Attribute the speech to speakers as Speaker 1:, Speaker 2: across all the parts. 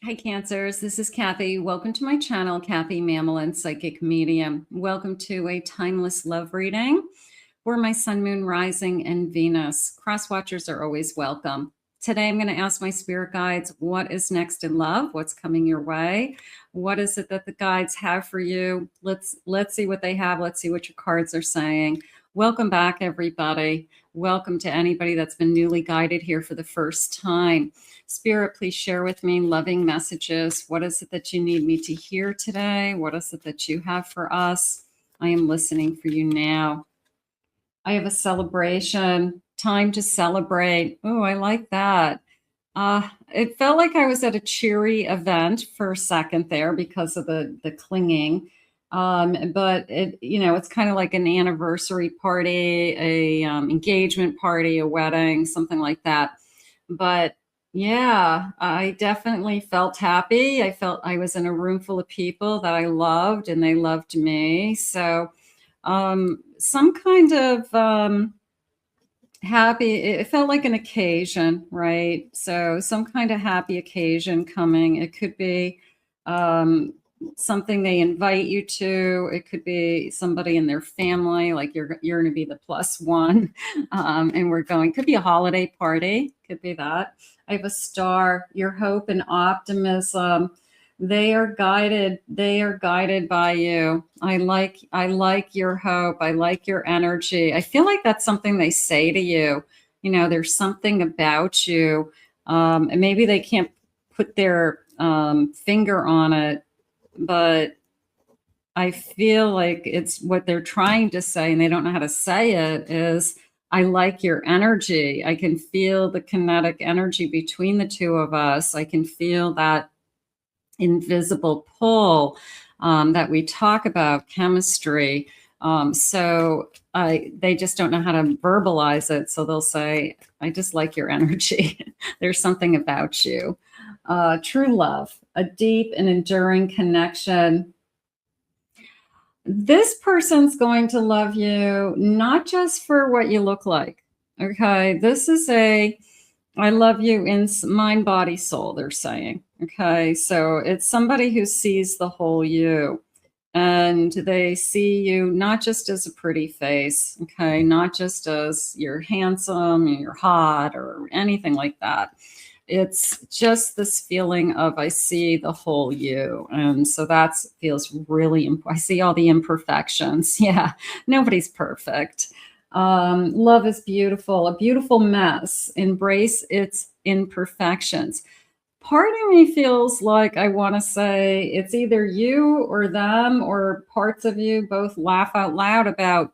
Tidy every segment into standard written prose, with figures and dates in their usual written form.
Speaker 1: Hi, Cancers. This is Kathy. Welcome to my channel, Kathy Mamolen, Psychic Medium. Welcome to a timeless love reading for my Sun, Moon, Rising, and Venus. Cross watchers are always welcome. Today, I'm going to ask my spirit guides, what is next in love? What's coming your way? What is it that the guides have for you? Let's see what they have. Let's see what your cards are saying. Welcome back, everybody. Welcome to anybody that's been newly guided here for the first time. Spirit, please share with me loving messages. What is it that you need me to hear today? What is it that you have for us? I am listening for you now. I have a celebration. Time to celebrate. Oh, I like that. It felt like I was at a cheery event for a second there because of the clinging. But it's kind of like an anniversary party, a engagement party, a wedding, something like that. But yeah, I definitely felt happy. I felt I was in a room full of people that I loved and they loved me. So some kind of happy, it felt like an occasion, right? So some kind of happy occasion coming. It could be something they invite you to. It could be somebody in their family, like you're going to be the plus one, and we're going. Could be a holiday party. Could be that. I have a star. Your hope and optimism. They are guided. They are guided by you. I like your hope. I like your energy. I feel like that's something they say to you. You know, there's something about you, and maybe they can't put their finger on it, but I feel like it's what they're trying to say, and they don't know how to say it, is I like your energy. I can feel the kinetic energy between the two of us. I can feel that invisible pull that we talk about, chemistry. So they just don't know how to verbalize it. So they'll say, I just like your energy. There's something about you. True love, a deep and enduring connection. This person's going to love you not just for what you look like. Okay. This is I love you in mind, body, soul, they're saying. Okay. So it's somebody who sees the whole you, and they see you not just as a pretty face. Okay. Not just as you're handsome, you're hot, or anything like that. It's just this feeling of I see the whole you. And so that feels really, I see all the imperfections. Yeah, nobody's perfect. Love is beautiful, a beautiful mess. Embrace its imperfections. Part of me feels like I want to say it's either you or them or parts of you both laugh out loud about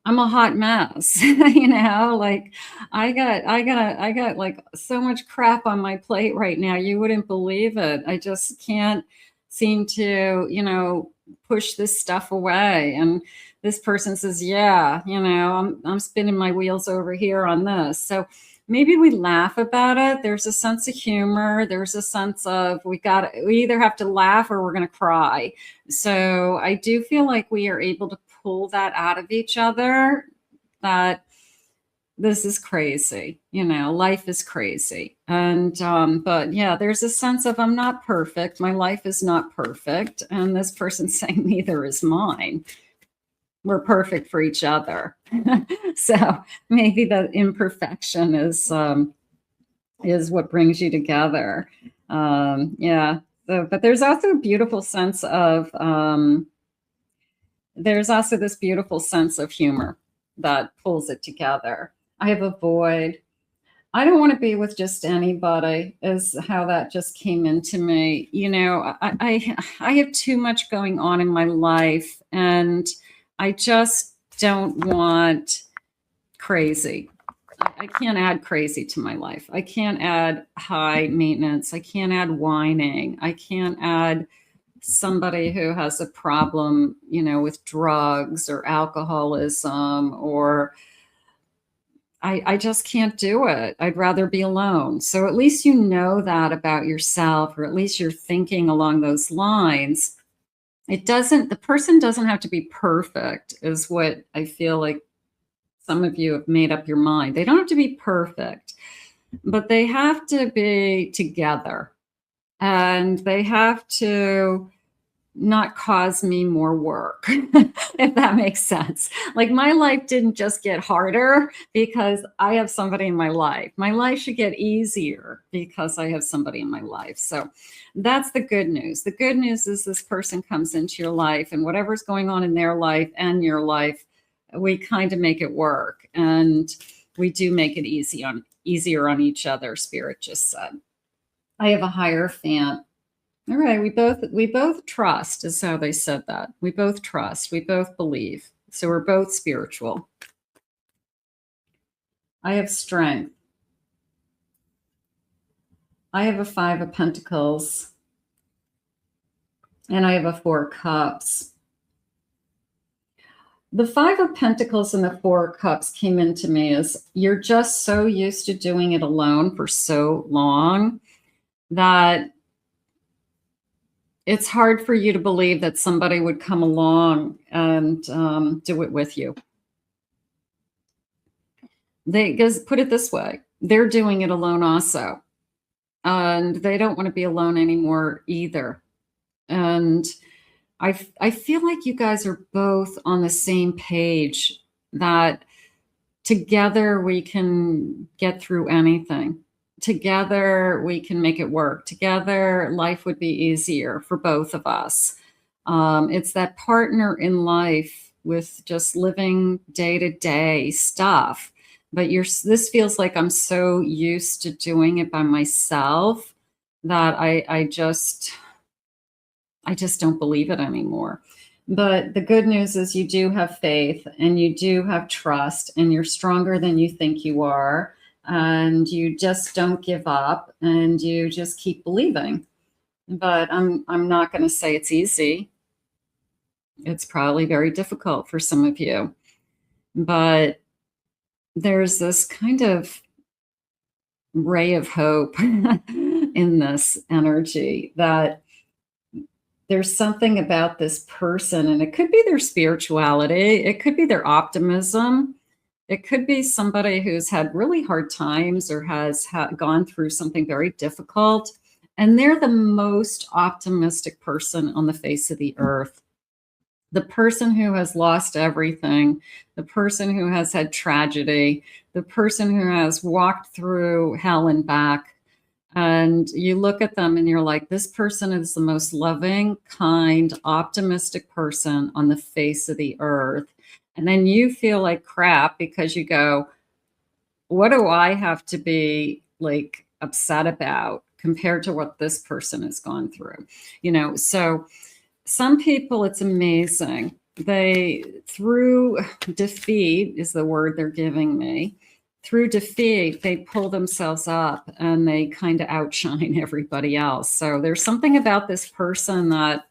Speaker 1: I'm a hot mess. Like I got like so much crap on my plate right now. You wouldn't believe it. I just can't seem to, push this stuff away. And this person says, yeah, I'm spinning my wheels over here on this. So maybe we laugh about it. There's a sense of humor. There's a sense of we either have to laugh or we're going to cry. So I do feel like we are able to pull that out of each other, that this is crazy, life is crazy. And but yeah, there's a sense of I'm not perfect, my life is not perfect, and this person's saying neither is mine. We're perfect for each other. So maybe the imperfection is what brings you together. Yeah. So, but there's also a beautiful sense of there's also this beautiful sense of humor that pulls it together. I have a void. I don't want to be with just anybody, is how that just came into me. I have too much going on in my life, and I just don't want crazy. I can't add crazy to my life. I can't add high maintenance. I can't add whining. I can't add somebody who has a problem, with drugs or alcoholism, or I just can't do it. I'd rather be alone. So at least you know that about yourself, or at least you're thinking along those lines. The person doesn't have to be perfect, is what I feel like some of you have made up your mind. They don't have to be perfect, but they have to be together. and they have to not cause me more work, if that makes sense. Like my life didn't just get harder because I have somebody in my life. My life should get easier because I have somebody in my life. So that's the good news. The good news is this person comes into your life, and whatever's going on in their life and your life, we kind of make it work, and we do make it easier on each other, Spirit just said. I have a Hierophant. All right, we both trust is how they said that. We both trust, we both believe. So we're both spiritual. I have Strength. I have a 5 of Pentacles. And I have a 4 of Cups. The 5 of Pentacles and the 4 of Cups came into me as you're just so used to doing it alone for so long that it's hard for you to believe that somebody would come along and do it with you. Because put it this way, they're doing it alone also. And they don't want to be alone anymore either. And I feel like you guys are both on the same page, that together we can get through anything. Together we can make it work. Together life would be easier for both of us. It's that partner in life with just living day-to-day stuff. But this feels like I'm so used to doing it by myself that I just don't believe it anymore. But the good news is you do have faith and you do have trust, and you're stronger than you think you are. And you just don't give up, and you just keep believing. But I'm not going to say it's easy. It's probably very difficult for some of you. But there's this kind of ray of hope in this energy, that there's something about this person, and it could be their spirituality, it could be their optimism, it could be somebody who's had really hard times or has gone through something very difficult, and they're the most optimistic person on the face of the earth. The person who has lost everything, the person who has had tragedy, the person who has walked through hell and back. And you look at them and you're like, this person is the most loving, kind, optimistic person on the face of the earth. And then you feel like crap because you go, what do I have to be like upset about compared to what this person has gone through? You know, so some people, it's amazing. They, through defeat is the word they're giving me. Through defeat, they pull themselves up and they kind of outshine everybody else. So there's something about this person that,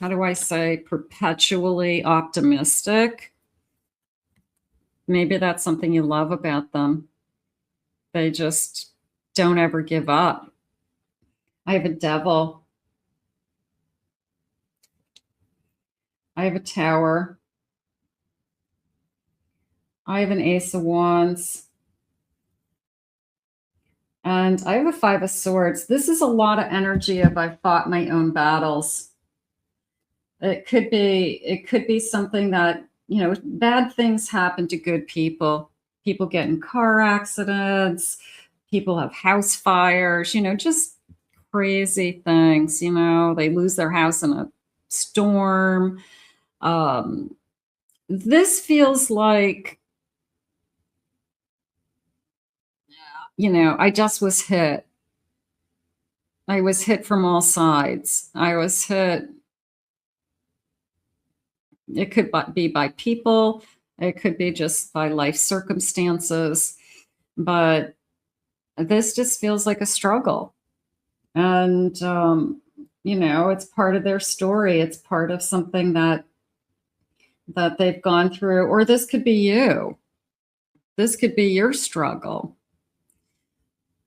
Speaker 1: how do I say, perpetually optimistic. Maybe that's something you love about them. They just don't ever give up. I have a Devil. I have a Tower. I have an Ace of Wands. And I have a 5 of Swords. This is a lot of energy of I've fought my own battles. It could be something that, you know, bad things happen to good people. People get in car accidents. People have house fires, you know, just crazy things. You know, they lose their house in a storm. This feels like, you know, I just was hit. I was hit from all sides. I was hit. It could be by people. It could be just by life circumstances. But this just feels like a struggle. And, you know, it's part of their story. It's part of something that they've gone through. Or this could be you. This could be your struggle.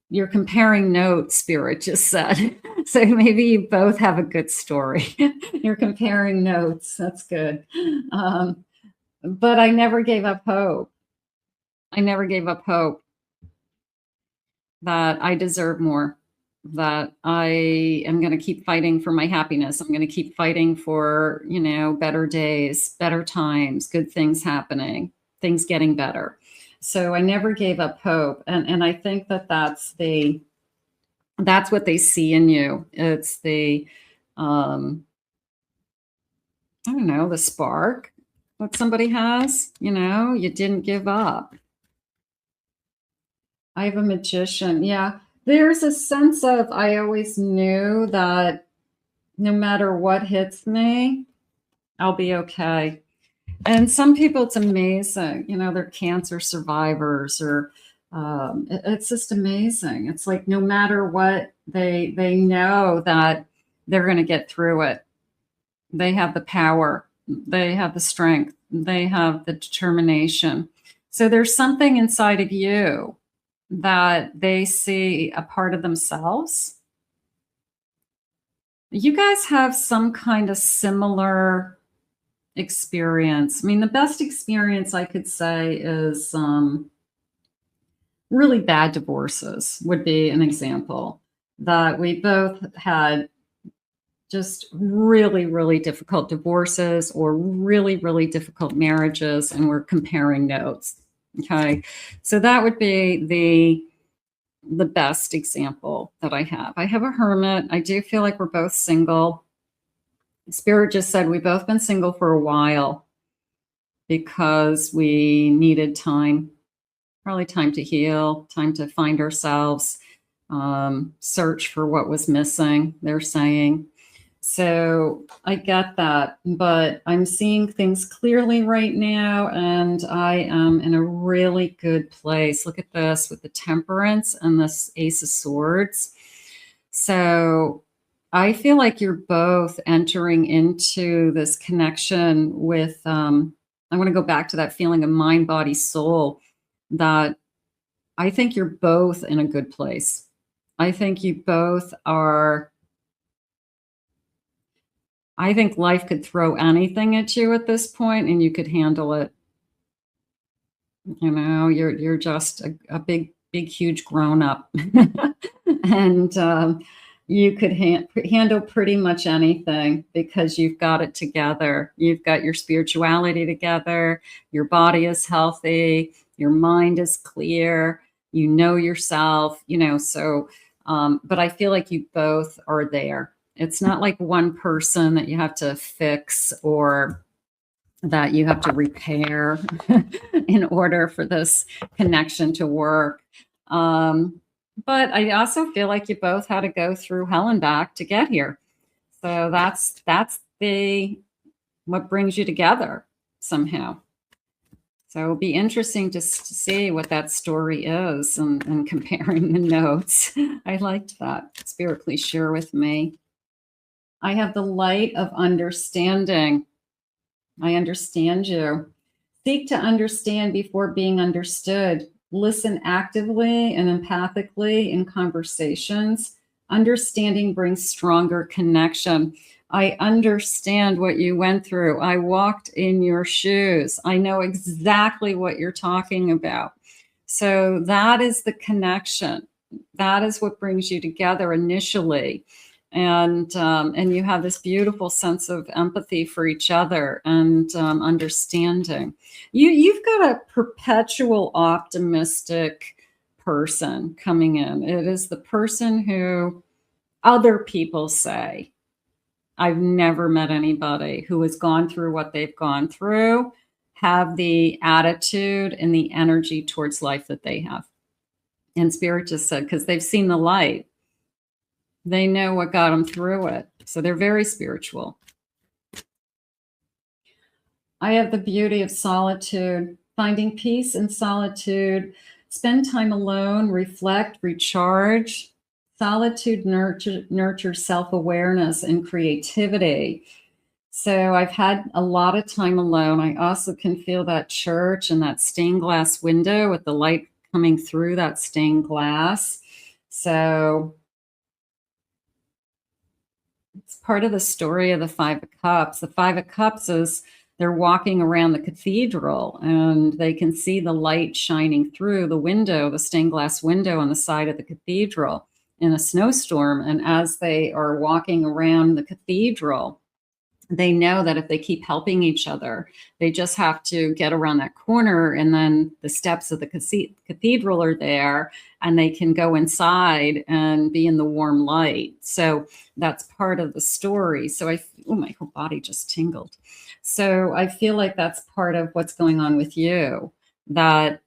Speaker 1: You're comparing notes, Spirit just said. So maybe you both have a good story. You're comparing notes. That's good. But I never gave up hope. I never gave up hope that I deserve more, that I am going to keep fighting for my happiness. I'm going to keep fighting for, you know, better days, better times, good things happening, things getting better. So I never gave up hope. And I think that that's what they see in you. It's the, I don't know, the spark that somebody has, you know, you didn't give up. I have a magician. Yeah. There's a sense of, I always knew that no matter what hits me, I'll be okay. And some people, it's amazing. You know, they're cancer survivors, or it's just amazing. It's like no matter what, they know that they're going to get through it. They have the power. They have the strength. They have the determination. So there's something inside of you that they see a part of themselves. You guys have some kind of similar experience. I mean, the best experience I could say is really bad divorces would be an example, that we both had just really, really difficult divorces or really, really difficult marriages, and we're comparing notes. Okay. So that would be the best example that I have. I have a hermit. I do feel like we're both single. Spirit just said we've both been single for a while because we needed time, probably time to heal, time to find ourselves, search for what was missing, they're saying. So I get that, but I'm seeing things clearly right now, and I am in a really good place. Look at this with the Temperance and this Ace of Swords. So I feel like you're both entering into this connection with, I want to go back to that feeling of mind, body, soul, that I think you're both in a good place. I think you both are. I think life could throw anything at you at this point and you could handle it. You know, you're just a big, huge grown up. And you could handle pretty much anything because you've got it together. You've got your spirituality together. Your body is healthy. Your mind is clear. You know yourself, you know, so, but I feel like you both are there. It's not like one person that you have to fix or that you have to repair in order for this connection to work. But I also feel like you both had to go through hell and back to get here. So that's what brings you together somehow. So it'll be interesting to see what that story is and comparing the notes. I liked that. Spirit, please share with me. I have the light of understanding. I understand you. Seek to understand before being understood. Listen actively and empathically in conversations. Understanding brings stronger connection. I understand what you went through. I walked in your shoes. I know exactly what you're talking about. So that is the connection. That is what brings you together initially. And you have this beautiful sense of empathy for each other and understanding. You've got a perpetual optimistic person coming in. It is the person who other people say, I've never met anybody who has gone through what they've gone through, have the attitude and the energy towards life that they have. And Spirit just said, because they've seen the light. They know what got them through it. So they're very spiritual. I have the beauty of solitude, finding peace in solitude, spend time alone, reflect, recharge. Solitude nurtures self-awareness and creativity. So I've had a lot of time alone. I also can feel that church and that stained glass window with the light coming through that stained glass. So it's part of the story of the Five of Cups. The Five of Cups is they're walking around the cathedral and they can see the light shining through the window, the stained glass window on the side of the cathedral. in a snowstorm. And as they are walking around the cathedral, they know that if they keep helping each other, they just have to get around that corner, and then the steps of the cathedral are there, and they can go inside and be in the warm light. So that's part of the story. So oh, my whole body just tingled. So I feel like that's part of what's going on with you, that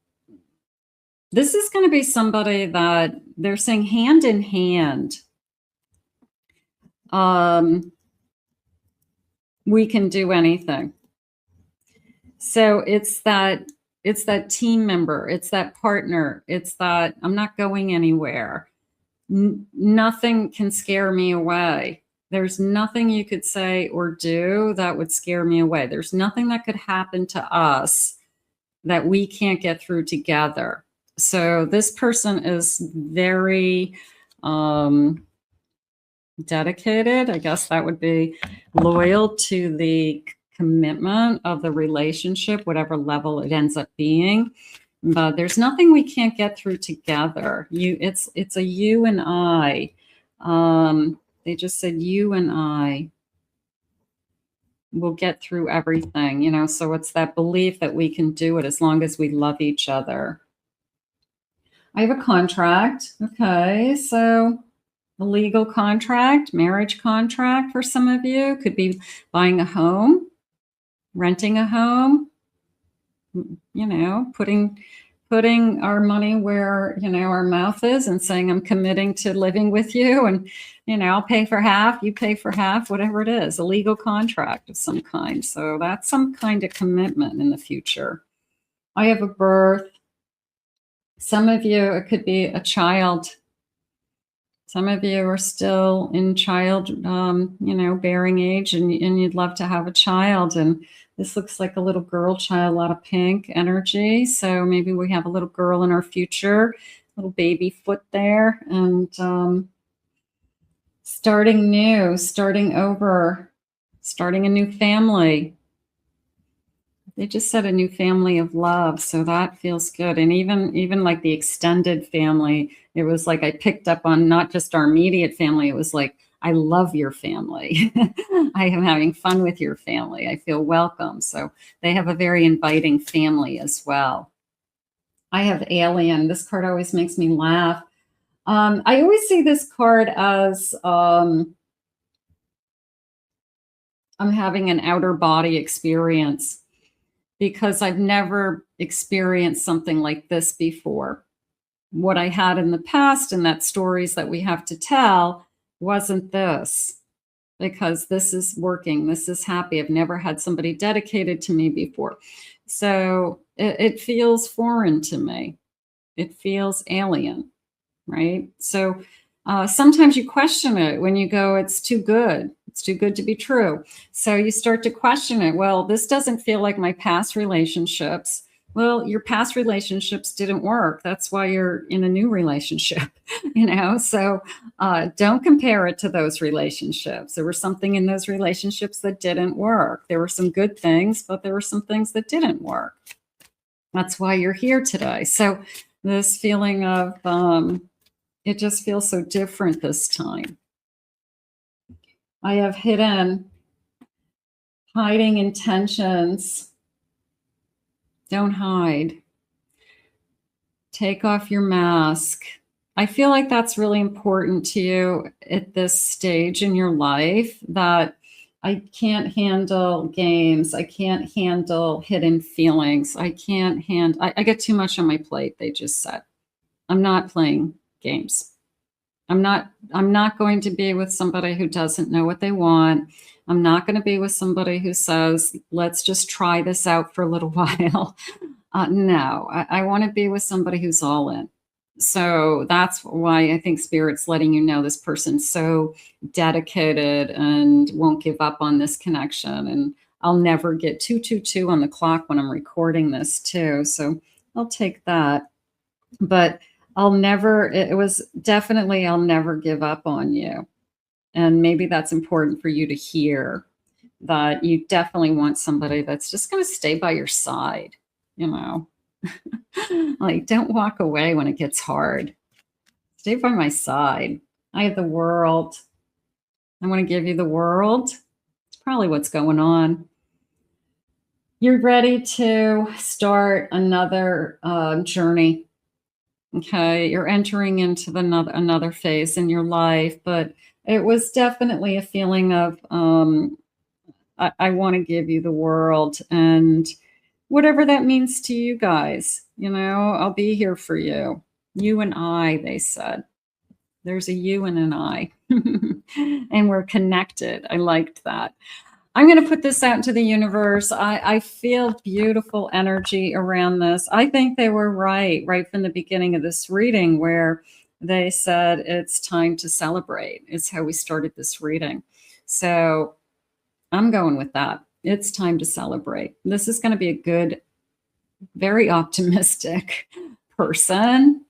Speaker 1: this is going to be somebody that they're saying hand in hand. We can do anything. So it's that team member, it's that partner, it's that I'm not going anywhere. Nothing can scare me away. There's nothing you could say or do that would scare me away. There's nothing that could happen to us that we can't get through together. So this person is very dedicated. I guess that would be loyal to the commitment of the relationship, whatever level it ends up being. But there's nothing we can't get through together. It's a you and I. They just said you and I will get through everything, you know. So it's that belief that we can do it as long as we love each other. I have a contract. Okay, so a legal contract, marriage contract for some of you. Could be buying a home, renting a home, you know, putting our money where, you know, our mouth is, and saying, I'm committing to living with you, and, you know, I'll pay for half, you pay for half, whatever it is, a legal contract of some kind. So that's some kind of commitment in the future. I have a birth. Some of you, it could be a child. Some of you are still in child, you know, bearing age, and you'd love to have a child. And this looks like a little girl child, a lot of pink energy. So maybe we have a little girl in our future, little baby foot there, and starting new, starting over, starting a new family. They just said a new family of love, so that feels good. And even like the extended family, it was like I picked up on not just our immediate family, it was like, I love your family. I am having fun with your family. I feel welcome. So they have a very inviting family as well. I have Alien. This card always makes me laugh. I always see this card as I'm having an outer body experience, because I've never experienced something like this before. What I had in the past, and that stories that we have to tell, wasn't this, because this is working. This is happy. I've never had somebody dedicated to me before. So it feels foreign to me. It feels alien, right? So sometimes you question it when you go, it's too good. It's too good to be true. So you start to question it. Well, this doesn't feel like my past relationships. Well, your past relationships didn't work. That's why you're in a new relationship, you know? So don't compare it to those relationships. There was something in those relationships that didn't work. There were some good things, but there were some things that didn't work. That's why you're here today. So this feeling of, it just feels so different this time. I have hiding intentions. Don't hide. Take off your mask. I feel like that's really important to you at this stage in your life, that I can't handle games. I can't handle hidden feelings. I get too much on my plate, they just said. I'm not playing games. I'm not going to be with somebody who doesn't know what they want. I'm not going to be with somebody who says, let's just try this out for a little while. No, I want to be with somebody who's all in. So that's why I think Spirit's letting you know this person's so dedicated and won't give up on this connection. And I'll never get 222 on the clock when I'm recording this too. So I'll take that. But I'll never give up on you. And maybe that's important for you to hear, that you definitely want somebody that's just going to stay by your side, you know, like don't walk away when it gets hard. Stay by my side. I have the world. I want to give you the world. It's probably what's going on. You're ready to start another journey. Okay, you're entering into another phase in your life, but it was definitely a feeling of I want to give you the world, and whatever that means to you guys, I'll be here for you. You and I, they said. There's a you and an I, and we're connected. I liked that. I'm going to put this out into the universe. I feel beautiful energy around this. I think they were right from the beginning of this reading, where they said it's time to celebrate. It's how we started this reading. So I'm going with that. It's time to celebrate. This is going to be a good, very optimistic person.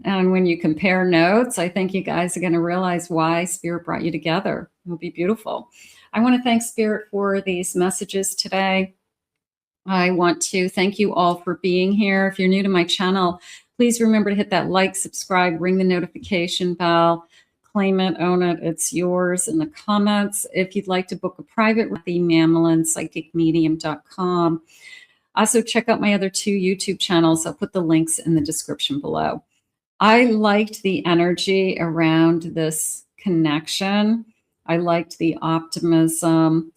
Speaker 1: And when you compare notes, I think you guys are going to realize why Spirit brought you together. It'll be beautiful. I want to thank Spirit for these messages today. I want to thank you all for being here. If you're new to my channel, please remember to hit that like, subscribe, ring the notification bell, claim it, own it. It's yours in the comments. If you'd like to book a private with the Mamolen, psychicmedium.com. Also, check out my other 2 YouTube channels. I'll put the links in the description below. I liked the energy around this connection. I liked the optimism.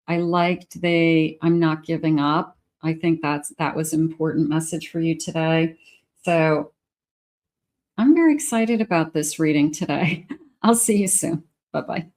Speaker 1: I liked I'm not giving up. I think that was an important message for you today. So I'm very excited about this reading today. I'll see you soon. Bye-bye.